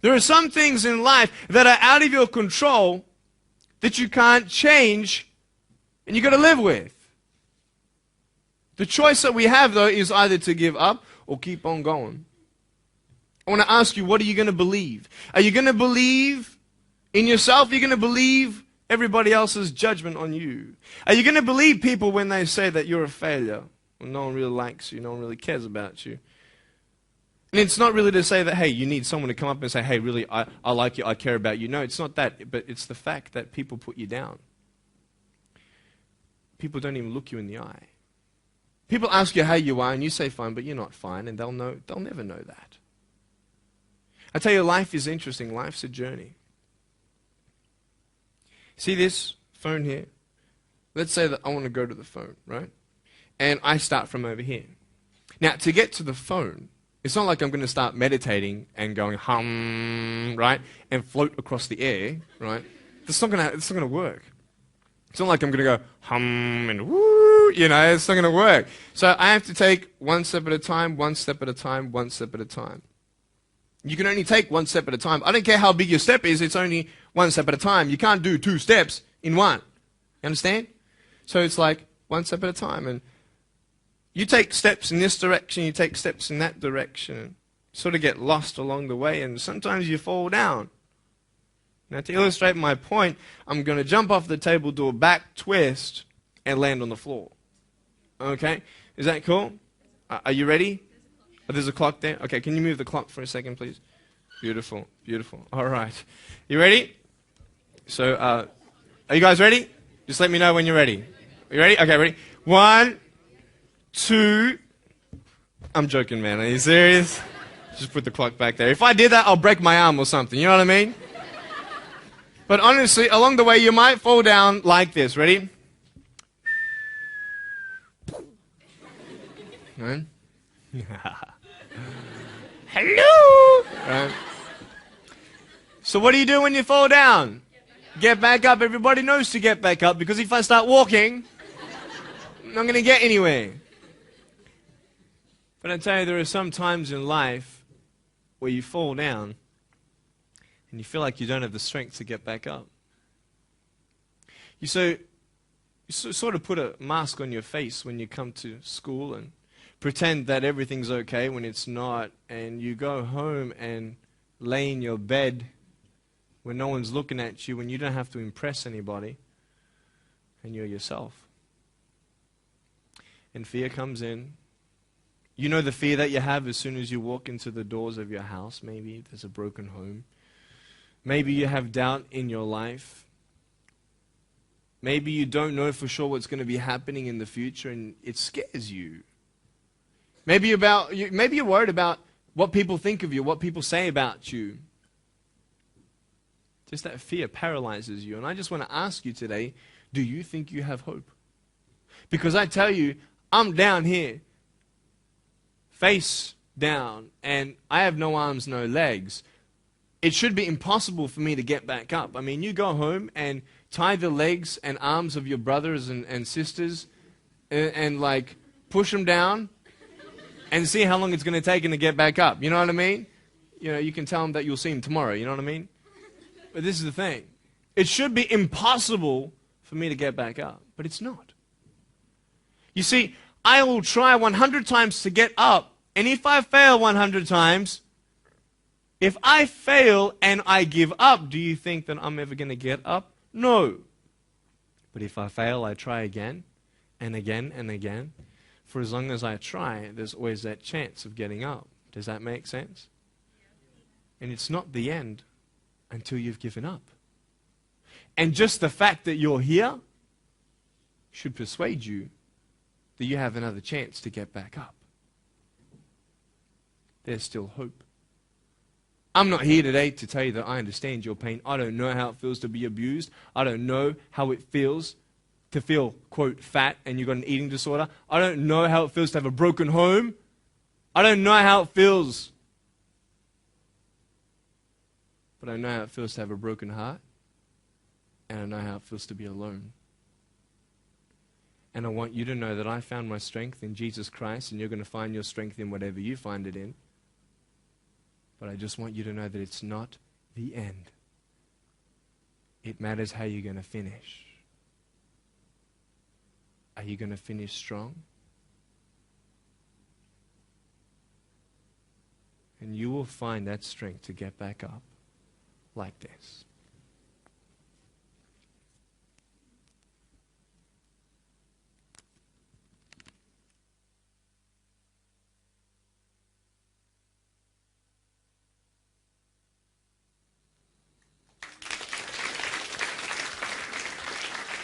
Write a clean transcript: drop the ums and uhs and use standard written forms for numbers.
There are some things in life that are out of your control that you can't change and you got to live with. The choice that we have, though, is either to give up or keep on going. I want to ask you, what are you going to believe? Are you going to believe in yourself? Are you going to believe everybody else's judgment on you? Are you going to believe people when they say that you're a failure? When no one really likes you, no one really cares about you. And it's not really to say that, hey, you need someone to come up and say, hey, really, I like you, I care about you. No, it's not that, but it's the fact that people put you down. People don't even look you in the eye. People ask you how you are, and you say fine, but you're not fine, and they'll never know that. I tell you, life is interesting. Life's a journey. See this phone here? Let's say that I want to go to the phone, right? And I start from over here. Now, to get to the phone, it's not like I'm going to start meditating and going hum, right? And float across the air, right? It's not going to work. It's not like I'm going to go hum and woo, it's not going to work. So I have to take one step at a time, one step at a time, one step at a time. You can only take one step at a time. I don't care how big your step is, it's only one step at a time. You can't do 2 steps in one. You understand? So it's like one step at a time. And you take steps in this direction, you take steps in that direction. You sort of get lost along the way, and sometimes you fall down. Now, to illustrate my point, I'm going to jump off the table, do a back twist, and land on the floor. Okay? Is that cool? Are you ready? Oh, there's a clock there? Okay, can you move the clock for a second, please? Beautiful, beautiful. All right. You ready? So, are you guys ready? Just let me know when you're ready. Are you ready? Okay, ready? 1, 2. I'm joking, man. Are you serious? Just put the clock back there. If I did that, I'll break my arm or something. You know what I mean? But honestly, along the way, you might fall down like this. Ready? Right? Hello! Right. So what do you do when you fall down? Get back up. Everybody knows to get back up, because if I start walking, I'm not going to get anywhere. But I tell you, there are some times in life where you fall down and you feel like you don't have the strength to get back up. You sort of put a mask on your face when you come to school and pretend that everything's okay when it's not, and you go home and lay in your bed when no one's looking at you, when you don't have to impress anybody, and you're yourself. And fear comes in. You know the fear that you have as soon as you walk into the doors of your house. Maybe there's a broken home. Maybe you have doubt in your life. Maybe you don't know for sure what's going to be happening in the future, and it scares you. Maybe you're worried about what people think of you, what people say about you. Just that fear paralyzes you. And I just want to ask you today, do you think you have hope? Because I tell you, I'm down here, face down, and I have no arms, no legs. It should be impossible for me to get back up. I mean, you go home and tie the legs and arms of your brothers and sisters and like push them down and see how long it's going to take them to get back up. You know what I mean? You can tell them that you'll see them tomorrow. You know what I mean? But this is the thing. It should be impossible for me to get back up, but it's not. You see, I will try 100 times to get up, and if I fail 100 times, if I fail and I give up, do you think that I'm ever going to get up? No. But if I fail, I try again and again and again. For as long as I try, there's always that chance of getting up. Does that make sense? And it's not the end until you've given up. And just the fact that you're here should persuade you that you have another chance to get back up. There's still hope. I'm not here today to tell you that I understand your pain. I don't know how it feels to be abused. I don't know how it feels to feel, quote, fat and you've got an eating disorder. I don't know how it feels to have a broken home. I don't know how it feels. But I know how it feels to have a broken heart. And I know how it feels to be alone. And I want you to know that I found my strength in Jesus Christ, and you're going to find your strength in whatever you find it in. But I just want you to know that it's not the end. It matters how you're going to finish. Are you going to finish strong? And you will find that strength to get back up like this.